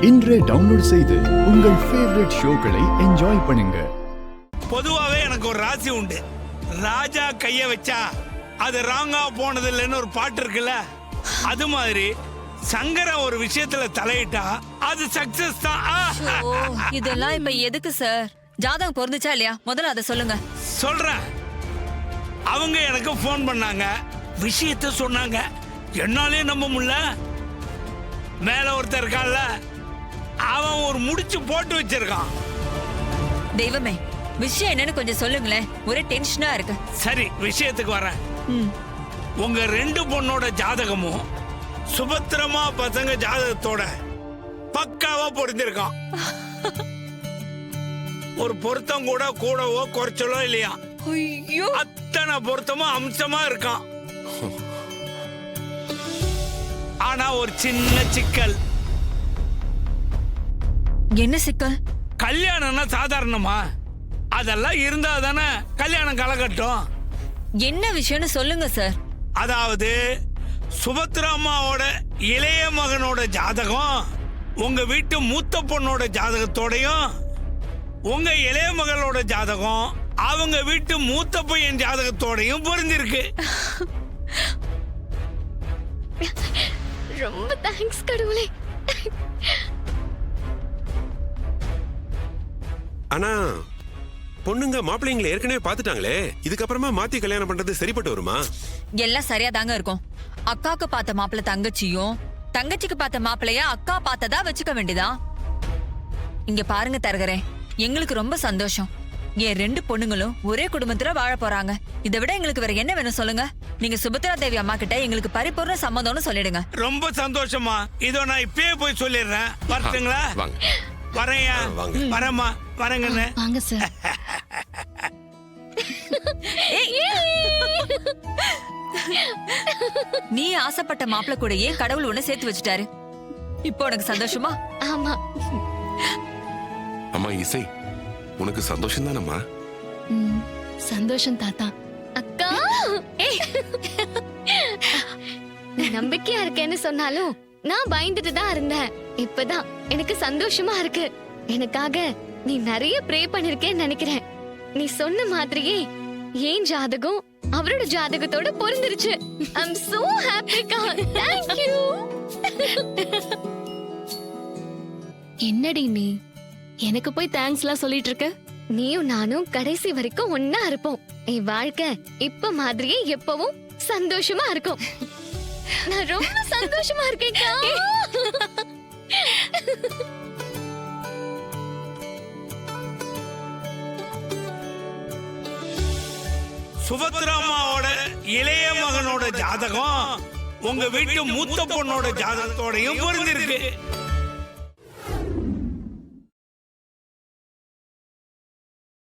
இன்றே டவுன்லோட் செய்து உங்கள் ஃபேவரட் ஷோக்களை என்ஜாய் பண்ணுங்க. பொதுவாகவே எனக்கு ஒரு ராசி உண்டு. ராஜா கைய வச்சா அது ராங்கா போனது இல்லைன்னு ஒரு பாட்டு இருக்குல்ல, அது மாதிரி சங்கரன் ஒரு விஷயத்துல தலையிட்டா அது சக்சஸ் தான். இதெல்லாம் இப்ப எதுக்கு சார்? ஜாதகம் பொருந்துச்சா இல்லையா முதல்ல அதை சொல்லுங்க. சொல்றேன். அவங்க எனக்கு போன் பண்ணாங்க, விஷயத்த சொன்னாங்க. என்னாலே நம்ப முடியல. மேல ஒருத்தர் இருக்கான்ல, அவன் ஒரு முடிச்சு போட்டு வச்சிருக்கான். தெய்வமே, விஷயம் என்னன்னு கொஞ்சம் சொல்லுங்களேன், ஒரே டென்ஷனா இருக்கு. சரி, விஷயத்துக்கு வரேன். உங்க ரெண்டு பொண்ணோட ஜாதகமும் சுபத்திரமா பசங்க ஜாதகத்தோட பக்காவா பொருந்திருக்கான். ஒரு பொருத்தம் கூட கூடவோ குறைச்சலோ இல்லையா. ஐயோ, அத்தனை பொருத்தமும் அம்சமா இருக்கான். ஆனா ஒரு சின்ன சிக்கல். என்ன சிக்கல்? கல்யாணம்னா சாதாரணமா? அதெல்லாம் இருந்தா தானே கல்யாணம் கலக்கட்டும். என்ன விஷயம்னு சொல்லுங்க சார். அதாவது சுபத்ரா அம்மாவோட இளைய மகனோட ஜாதகம் உங்க வீட்டு மூத்த பொண்ணோட ஜாதகத்தோடையும், உங்க இளைய மகளோட ஜாதகம் அவங்க வீட்டு மூத்த பையன் ஜாதகத்தோடையும் பொருந்திருக்கு. ரொம்ப தேங்க்ஸ் கடவுளே. ஆனா பொண்ணுங்க மாப்பிள்ளைங்களை ஏற்கனவே பாத்துட்டாங்களே, இதுக்கப்புறமா மாத்தி கல்யாணம் பண்றது சரிப்பட்டு வருமா? எல்லாம் சரியா தாங்க இருக்கும். அக்காக்கு பார்த்த மாப்பிள்ள தங்கச்சியும், தங்கச்சிக்கு பார்த்த மாப்பிள்ளைய அக்கா பார்த்ததா வச்சுக்க வேண்டியதான். இங்க பாருங்க தரகரே, எங்களுக்கு ரொம்ப சந்தோஷம். என் ரெண்டு பொண்ணுங்களும் ஒரே குடும்பத்துல வாழ போறாங்க. இதை விட எங்களுக்கு வேற என்ன வேணும் சொல்லுங்க. நீங்க சுபத்ரா தேவி அம்மா கிட்ட எங்களுக்கு பரிபூர்ண சம்மதம்னு சொல்லிடுங்க. ரொம்ப சந்தோஷமா. இதோ நான் இப்பயே போய் சொல்லிடுறேன். வரட்டுங்களா? வரையா? வரமா? வரங்கன்னு வாங்க சார். நீ ஆசைப்பட்ட மாப்பிள்ள கூடயே கடவுள் ஒண்ணு சேர்த்து வச்சுட்டாரு. இப்போ உனக்கு சந்தோஷமா? ஆமா. அம்மா இசை, உனக்கு சந்தோஷம் தானம்மா? சந்தோஷம் தாத்தா. அக்கா, நீ நம்பிக்கையா இருக்கேன்னு சொன்னாலும் நான் பயந்துட்டு தான் இருந்தேன். இப்பதான் எனக்கு சந்தோஷமா இருக்கு. எனக்காக நீ நிறைய ப்ரே பண்ணிருக்கேன்னு நினைக்கிறேன். நீ சொன்ன மாதிரியே ஏன் ஜாதகம் அவரோட ஜாதகத்தோட பொருந்துருச்சு. I'm so happy கா. Thank you. என்னடி நீ எனக்கு போய் தேங்க்ஸ்லாம் சொல்லிட்டு இருக்க? நீயும் நானும் கடைசி வரைக்கும் ஒன்னா இருப்போம். என் வாழ்க்கை இப்ப மாதிரியே எப்பவும் சந்தோஷமா இருக்கும். நான் ரொம்ப சந்தோஷமா இருக்கேன்க்கா. சுபத்ரா அம்மாவோட இளைய மகனோட ஜாதகம் உங்க வீட்டு மூத்த பொண்ணோட ஜாதகத்தோடையும் பொருந்திருக்கு.